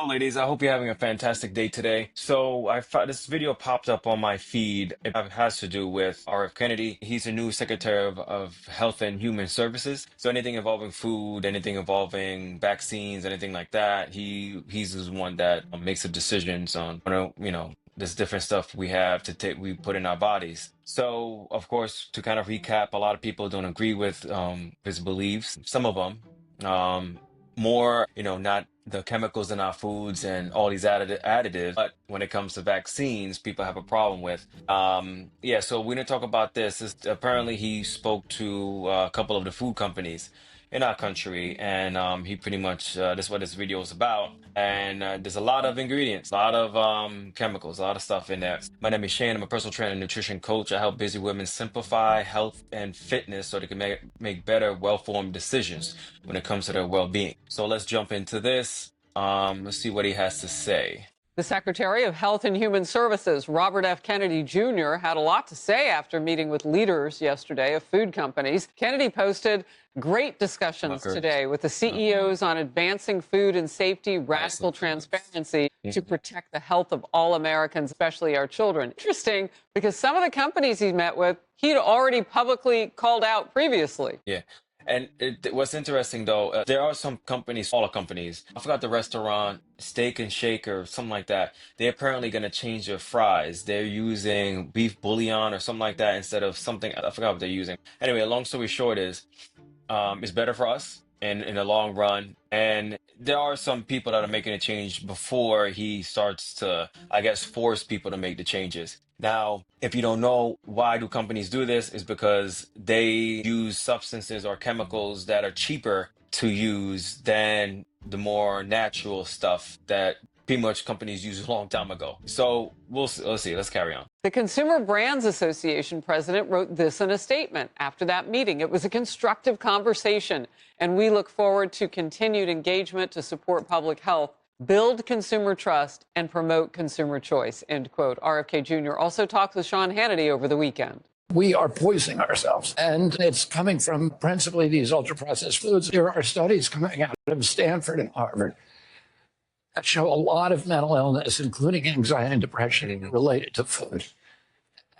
Hello, ladies. I hope you're having a fantastic day today. So I found this video popped up on my feed. It has to do with RF Kennedy. He's the new Secretary of Health and Human Services. So anything involving food, anything involving vaccines, anything like that, he's the one that makes the decisions on this different stuff we have to take we put in our bodies. So of course, to kind of recap, a lot of people don't agree with his beliefs. Some of them. More, not the chemicals in our foods and all these additives, but when it comes to vaccines, people have a problem with. Yeah, so we're gonna talk about this. Apparently, he spoke to a couple of the food companies in our country, and he pretty much this is what this video is about. And there's a lot of ingredients, a lot of chemicals, a lot of stuff in there. My name is Shane. I'm a personal trainer and nutrition coach. I help busy women simplify health and fitness so they can make better, well-formed decisions when it comes to their well-being. So let's jump into this. Let's see what he has to say. The Secretary of Health and Human Services, Robert F. Kennedy Jr., had a lot to say after meeting with leaders yesterday of food companies. Kennedy posted great discussions today with the CEOs on advancing food and safety, radical transparency to protect the health of all Americans, especially our children. Interesting, because some of the companies he met with, he'd already publicly called out previously. Yeah. And what's interesting, though, there are some companies, smaller companies. I forgot the restaurant, Steak and Shake or something like that. They're apparently going to change their fries. They're using beef bouillon or something like that instead of something. I forgot what they're using. Anyway, long story short is it's better for us in the long run. And there are some people that are making a change before he starts to, I guess, force people to make the changes. Now, if you don't know why do companies do this, is because they use substances or chemicals that are cheaper to use than the more natural stuff that pretty much companies used a long time ago. So let's see. Let's carry on. The Consumer Brands Association president wrote this in a statement after that meeting. It was a constructive conversation, and we look forward to continued engagement to support public health, build consumer trust, and promote consumer choice, end quote. RFK Jr. also talked with Sean Hannity over the weekend. We are poisoning ourselves, and it's coming from principally these ultra-processed foods. There are studies coming out of Stanford and Harvard that show a lot of mental illness, including anxiety and depression, related to food.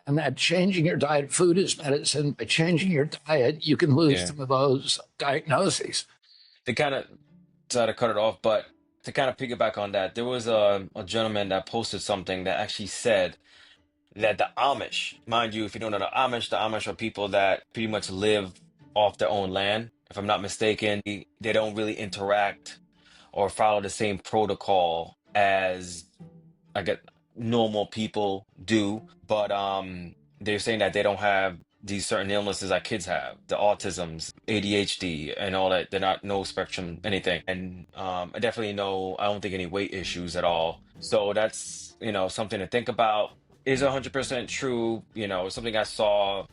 And that changing your diet, food is medicine. By changing your diet, you can lose some of those diagnoses. To kind of try to cut it off, but to kind of piggyback on that, there was a gentleman that posted something that actually said that the Amish, mind you, if you don't know the Amish are people that pretty much live off their own land. If I'm not mistaken, they don't really interact or follow the same protocol as I get normal people do, but they're saying that they don't have these certain illnesses that kids have, the autisms, ADHD, and all that. They're not no spectrum anything, and I definitely know I don't think any weight issues at all. So that's something to think about. Is 100% true? Something I saw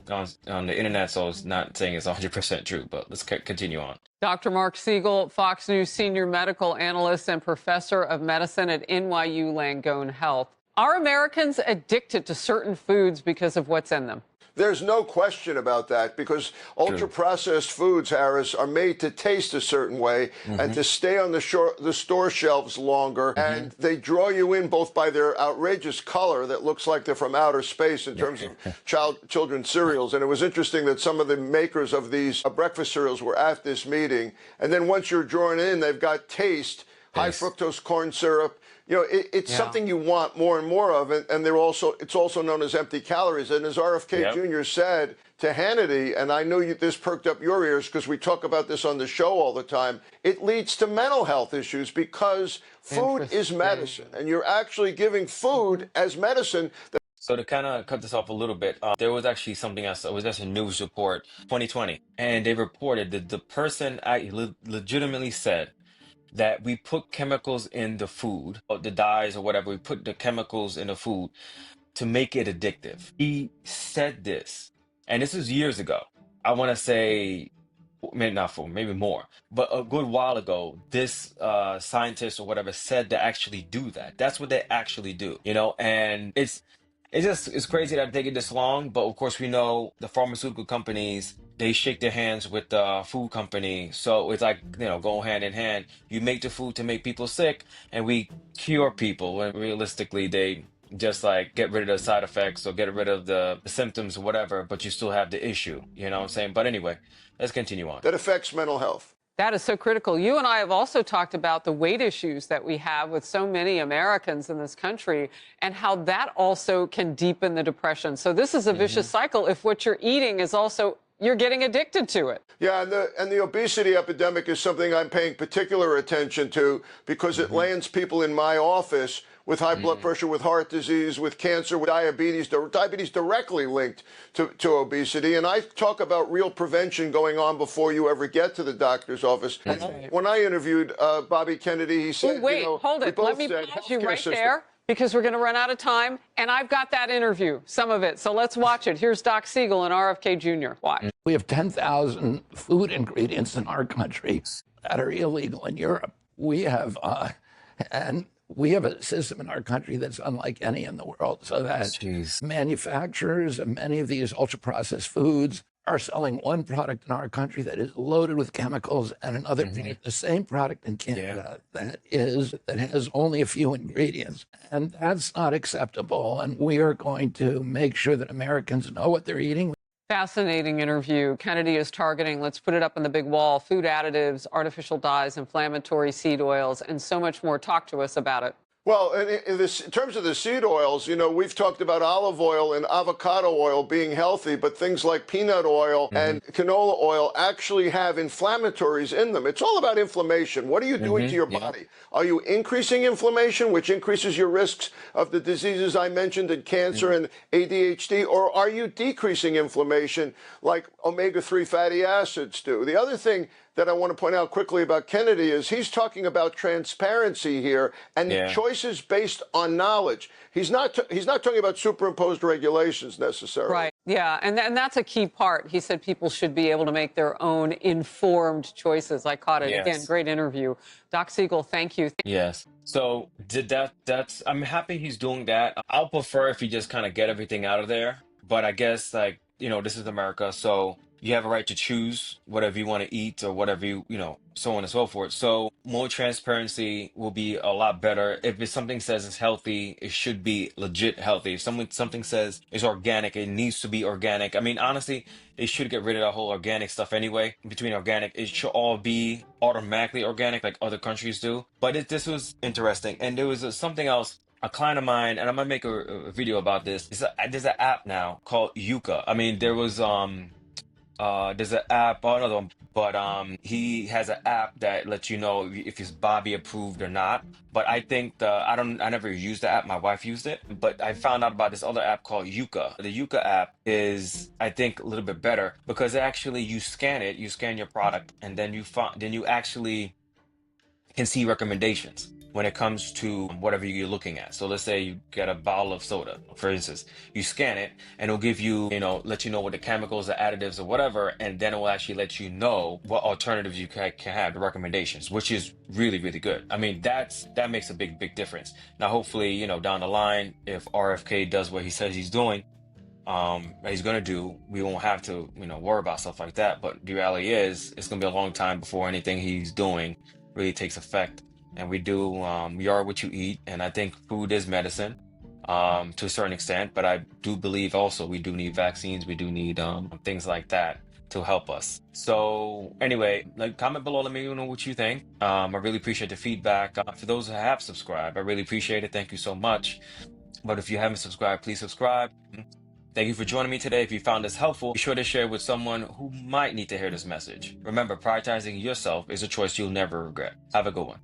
on the internet, so it's not saying it's 100% true. But let's continue on. Dr. Mark Siegel, Fox News senior medical analyst and professor of medicine at NYU Langone Health. Are Americans addicted to certain foods because of what's in them? There's no question about that, because ultra-processed foods, Harris, are made to taste a certain way and to stay on the store shelves longer. And they draw you in both by their outrageous color that looks like they're from outer space in terms of children's cereals. And it was interesting that some of the makers of these breakfast cereals were at this meeting. And then once you're drawn in, they've got taste, high fructose corn syrup. It's something you want more and more of, and it's also known as empty calories. And as RFK Jr. said to Hannity, and I know this perked up your ears because we talk about this on the show all the time, it leads to mental health issues because food is medicine, and you're actually giving food as medicine. So to kind of cut this off a little bit, there was actually something else. It was just a news report, 2020, and they reported that the person legitimately said that we put chemicals in the food, or the dyes or whatever, we put the chemicals in the food to make it addictive. He said this, and this was years ago. I want to say, maybe not for, maybe more, but a good while ago, this scientist or whatever said to actually do that. That's what they actually do, and it's crazy that it's taking this long, but of course we know the pharmaceutical companies, they shake their hands with the food company. So it's like, go hand in hand. You make the food to make people sick, and we cure people. And realistically, they just like get rid of the side effects or get rid of the symptoms or whatever, but you still have the issue. You know what I'm saying? But anyway, let's continue on. That affects mental health. That is so critical. You and I have also talked about the weight issues that we have with so many Americans in this country and how that also can deepen the depression. So this is a vicious cycle if what you're eating is also, you're getting addicted to it. Yeah, and the obesity epidemic is something I'm paying particular attention to because it lands people in my office with high blood pressure, with heart disease, with cancer, with diabetes directly linked to obesity. And I talk about real prevention going on before you ever get to the doctor's office. And when I interviewed Bobby Kennedy, he said, Oh, wait, hold it. Let me pause you right there because we're going to run out of time. And I've got that interview, some of it. So let's watch it. Here's Doc Siegel and RFK Jr. Watch. We have 10,000 food ingredients in our country that are illegal in Europe. We have, we have a system in our country that's unlike any in the world, so that manufacturers of many of these ultra-processed foods are selling one product in our country that is loaded with chemicals and another the same product in Canada that has only a few ingredients. And that's not acceptable. And we are going to make sure that Americans know what they're eating. Fascinating interview. Kennedy is targeting, let's put it up on the big wall, food additives, artificial dyes, inflammatory seed oils, and so much more. Talk to us about it. Well, in terms of the seed oils, we've talked about olive oil and avocado oil being healthy, but things like peanut oil and canola oil actually have inflammatories in them. It's all about inflammation. What are you doing to your body? Are you increasing inflammation, which increases your risks of the diseases I mentioned, and cancer and ADHD, or are you decreasing inflammation like omega-3 fatty acids do? The other thing that I want to point out quickly about Kennedy is he's talking about transparency here and choices based on knowledge. He's not talking about superimposed regulations necessarily. Right. Yeah. And that's a key part. He said people should be able to make their own informed choices. I caught it. Again, great interview. Doc Siegel, thank you. Yes. So I'm happy he's doing that. I'll prefer if he just kind of get everything out of there. But I guess this is America. So you have a right to choose whatever you want to eat or whatever so on and so forth. So more transparency will be a lot better. If something says it's healthy, it should be legit healthy. If something says it's organic, it needs to be organic. I mean, honestly, they should get rid of that whole organic stuff anyway. Between organic, it should all be automatically organic like other countries do. But this was interesting. And there was something else. A client of mine, and I'm gonna make a video about this. There's an app now called Yuka. I mean, there's an app, another one, but he has an app that lets you know if it's Bobby approved or not. But I think I never used the app. My wife used it, but I found out about this other app called Yuka. The Yuka app is, I think, a little bit better because actually you scan your product, and then you actually can see recommendations when it comes to whatever you're looking at. So let's say you get a bottle of soda, for instance, you scan it and it'll give you, let you know what the chemicals, the additives or whatever, and then it will actually let you know what alternatives you can have, the recommendations, which is really, really good. I mean, that makes a big, big difference. Now, hopefully, down the line, if RFK does what he says he's doing, he's going to do, we won't have to, worry about stuff like that. But the reality is, it's going to be a long time before anything he's doing really takes effect. And we are what you eat. And I think food is medicine to a certain extent. But I do believe also we do need vaccines. We do need things like that to help us. So anyway, comment below. Let me know what you think. I really appreciate the feedback. For those who have subscribed, I really appreciate it. Thank you so much. But if you haven't subscribed, please subscribe. Thank you for joining me today. If you found this helpful, be sure to share with someone who might need to hear this message. Remember, prioritizing yourself is a choice you'll never regret. Have a good one.